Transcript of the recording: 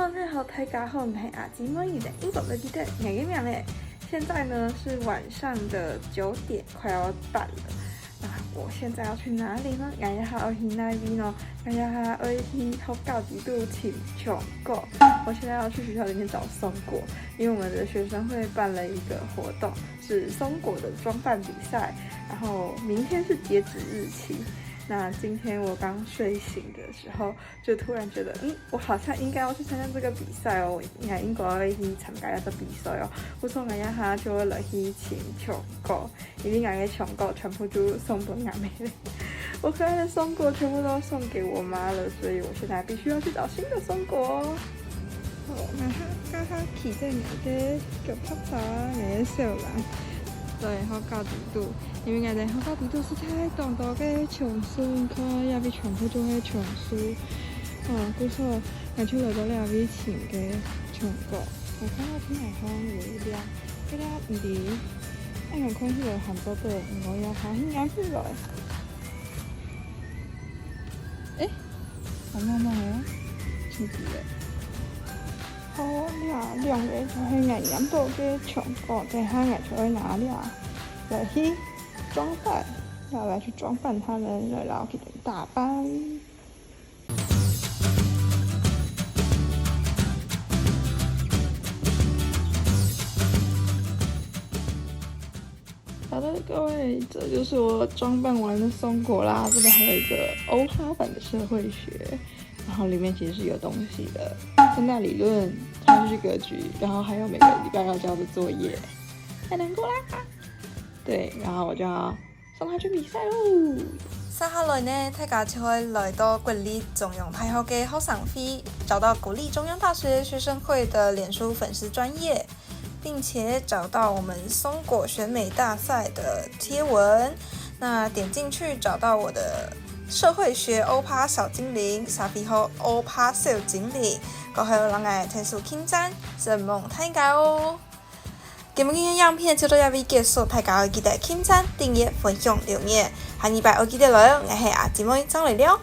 大家好，我是阿基莫语的英国的记者杨一苗嘞。现在呢是晚上的9点，快要半了。那我现在要去哪里呢？我要去那边哦，我要去好高级度请穷果。我现在要去学校里面找松果，因为我们的学生会办了一个活动，是松果的装扮比赛，然后明天是截止日期。那今天我刚睡醒的时候，就突然觉得，我好像应该要去参加这个比赛哦。应该要去参加这个比赛哦。我从我下就会来去请穷果，因为我的穷果全部就送给我妹了。我可爱的松果全部都送给我妈了，所以我现在必须要去找新的松果哦。好，那他骑在我的脚踏车，我的小人。对，好高程度，因为我哋好高程度是太多嘅松树，佢入邊全部都係松樹。故所我出嚟到呢入邊前嘅松果，我看到天係香嘅啲，嗰啲唔知，我看起來很多對，我要下去啱起來。我媽媽啊，黐住嘅。好兩個就係危險到嘅松果，在下面就會拿了來去裝扮，要來去裝扮他們，然後給他們打扮。好的，各位，这就是我装扮完的松果啦。这边还有一个欧趴版的社会学，然后里面其实是有东西的，现代理论、差序格局，然后还有每个礼拜要交的作业，太难过啦。对，然后我就要送他去比赛喽。接下來呢，大家就會來到國立中央大學嘅學生會，找到國立中央大學學生會的臉書粉絲專頁，並且找到我們松果選美大賽的貼文。那點進去找到我的社會學歐趴小精靈，沙皮號歐趴小精靈，過後讓我睇數傾讚，神夢大家哦！今日嘅影片就到呢邊結束，大家記得傾讚、訂閱、分享、留言，下禮拜我記得來哦，我係阿姊妹張嚟了。